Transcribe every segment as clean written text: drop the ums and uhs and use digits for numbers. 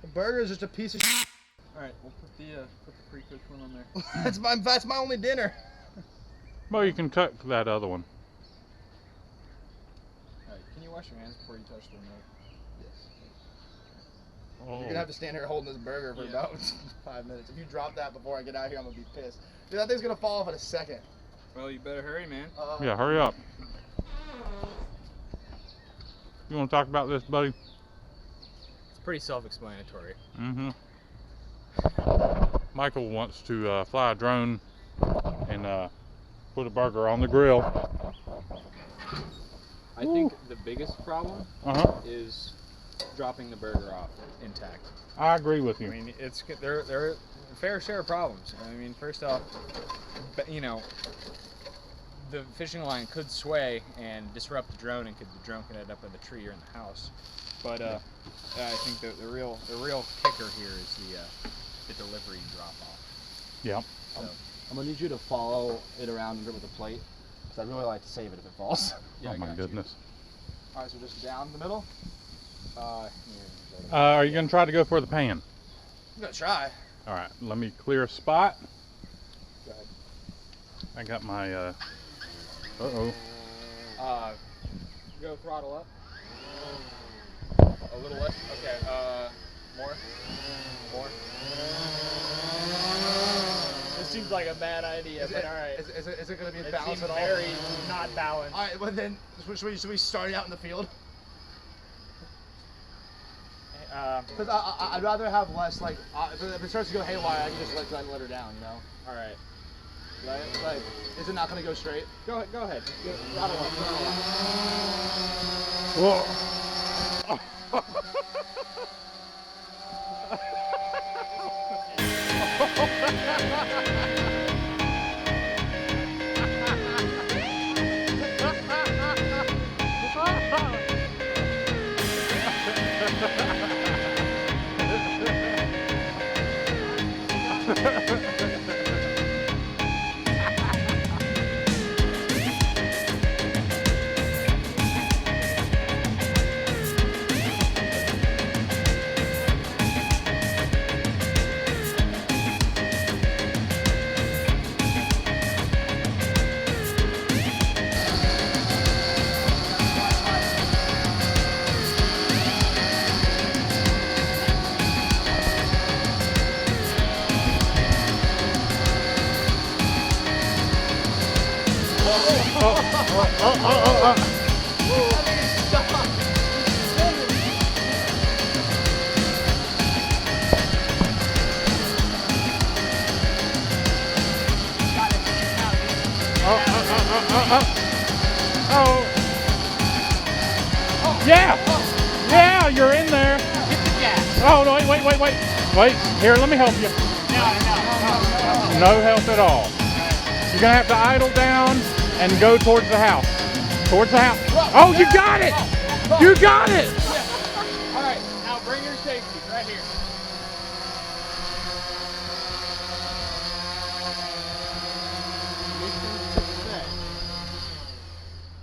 The burger is just a piece of shit. All right, we'll put the pre-cooked one on there. That's my only dinner. Well, you can cook that other one. All right, can you wash your hands before you touch the remote? Yes. Oh. You're gonna have to stand here holding this burger for about 5 minutes. If you drop that before I get out here, I'm gonna be pissed. Dude, that thing's gonna fall off in a second. Well, you better hurry, man. Yeah, hurry up. You want to talk about this, buddy? It's pretty self-explanatory. Mm-hmm. Michael wants to fly a drone and put a burger on the grill. I think the biggest problem is dropping the burger off intact. I agree with you. I mean, there are a fair share of problems. I mean, first off, you know, the fishing line could sway and disrupt the drone, and the drone could end up in the tree or in the house. But I think the real kicker here is the delivery drop off. Yeah. So, I'm gonna need you to follow it around with a plate, because I'd really like to save it if it falls. yeah, Oh my goodness. All right, so just down the middle. Are you gonna try to go for the pan? I'm gonna try. All right. Let me clear a spot. Go ahead. I got my. Uh-oh. Go throttle up. A little less. Okay. More. This seems like a bad idea, but all right. Is it going to be It balanced seems at all? very not balanced. All right, well then, should we start out in the field? Because I'd rather have less, like, if it starts to go haywire, I can just let her down, you know? All right. Like, is it not going to go straight? Go ahead. Throttle up. Whoa. Yeah, you're in there. Oh, no, wait. Here, let me help you. No help at all. You're gonna have to idle down and go towards the house. Towards the house. Oh, you got it! You got it! All right, now bring your safety right here.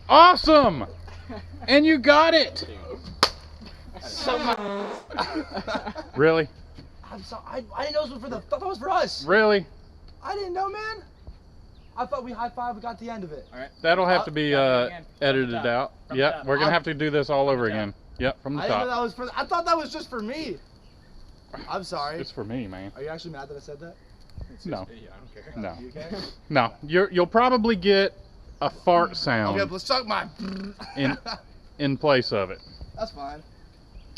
Awesome! And you got it! Really? I'm sorry, I didn't know this was for I thought that was for us. Really? I didn't know, man. I thought we high-fived, we got the end of it. All right. That'll have to be edited out. Yep, we're gonna have to do this all over again. Yep, from the I didn't know top. that was for. I thought that was just for me. I'm sorry. It's for me, man. Are you actually mad that I said that? No. Yeah, I don't care. No. You okay? No. You'll probably get a fart sound Okay, let's suck my. in place of it. That's fine.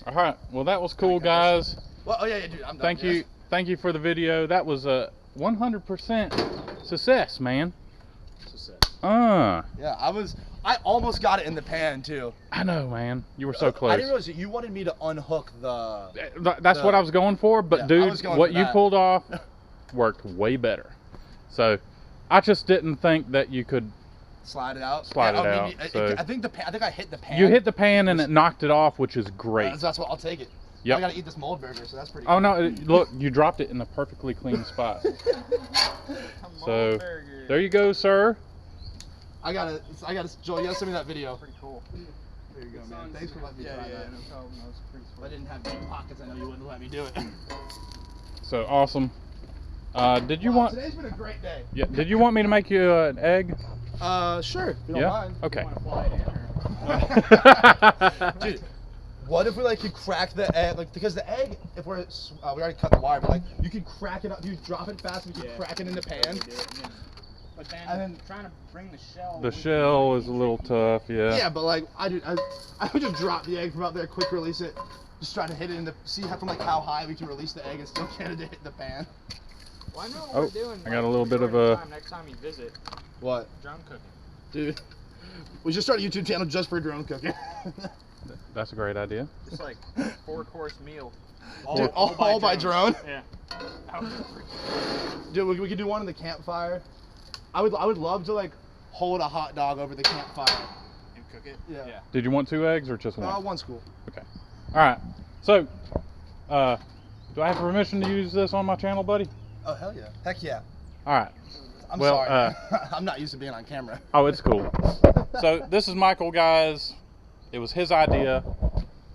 All right. Well, that was cool, guys. Well, oh yeah, dude, I'm done. Thank you for the video. That was a 100% success, man. Yeah, I almost got it in the pan too. I know, man. You were so close. I didn't realize that you wanted me to unhook the. That's what I was going for, but Yeah, I dude, was going what for you that. pulled off worked way better. So, I just didn't think that you could Slide it out. slide it out. Maybe, So I think I hit the pan. you hit the pan and it knocked it off, which is great. That's what I'll take it. Yep. I gotta eat this mold burger, so that's pretty. Oh no! Look, you dropped it in a perfectly clean spot. So there you go, sir. I gotta. Joel, you gotta send me that video. Pretty cool. Here you go, It's man. on- Thanks for letting me try that. no problem. That was pretty If sweet. I didn't have deep pockets, I know you wouldn't let me do it. So awesome. Did you Wow, want? Today's been a great day. Yeah. Did you want me to make you an egg? Sure. If you don't Yeah. mind. Okay. Want to fly it in or? Dude, what if we like could crack the egg, like because the egg, if we already cut the wire, but like you can crack it up, you drop it fast, and you can crack it in the pan. But then, And then- trying to bring the shell. The shell is a little tough. Yeah. Yeah, but like I would just drop the egg from out there, quick release it, just try to hit it in the, see how from like how high we can release the egg and still get it to hit the pan. Well, I know what Oh, we're doing. I got a little bit of a. Next time you visit, What? drone cooking. Dude, we should start a YouTube channel just for drone cooking. That's a great idea. Just like 4-course meal. Dude, all by drone. Yeah. That would be pretty- Dude, we could do one in the campfire. I would love to like hold a hot dog over the campfire. And cook it. Yeah. Did you want 2 eggs or just one? One's cool. Okay. All right. So, do I have permission to use this on my channel, buddy? Oh hell yeah. Heck yeah. All right. I'm Well, sorry. I'm not used to being on camera. Oh, it's cool. So this is Michael, guys. It was his idea.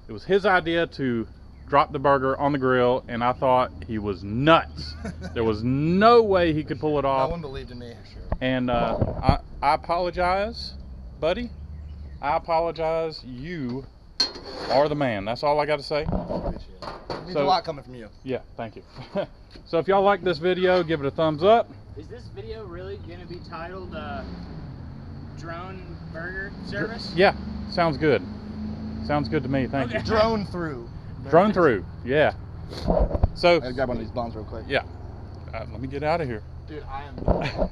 It was his idea to drop the burger on the grill, and I thought he was nuts. There was no way he could pull it No off. one believed in me. And I apologize, buddy. I apologize. You are the man. That's all I got to say. Appreciate it. It means So- a lot coming from you. Yeah, thank you. So if y'all like this video, give it a thumbs up. Is this video really gonna be titled Drone Burger Service? Yeah, sounds good. Sounds good to me. Thank Okay. Drone through. you. Drone through. Yeah. So I gotta grab one of these buns real quick. yeah. Let me get out of here. Dude, I am. Yeah,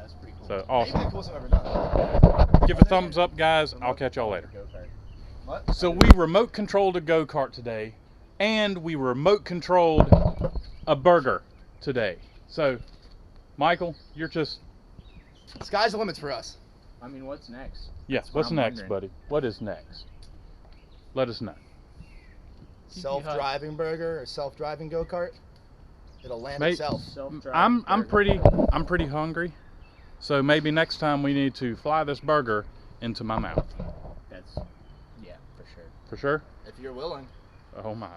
that's pretty cool. So Maybe awesome. the coolest I've ever done. Give a thumbs up, guys. I'll catch y'all later. What? So we remote controlled a go-kart today, and we remote controlled a burger today. So, Michael, you're just Sky's the limits for us. I mean, what's next? yes. That's what What's I'm next, wondering. buddy? What is next? Let us know. Self-driving burger or self-driving go-kart. It'll land Mate, itself. Self-driving I'm burger. pretty hungry. So maybe next time we need to fly this burger into my mouth. That's, yeah, for sure. For sure. If you're willing. Oh my.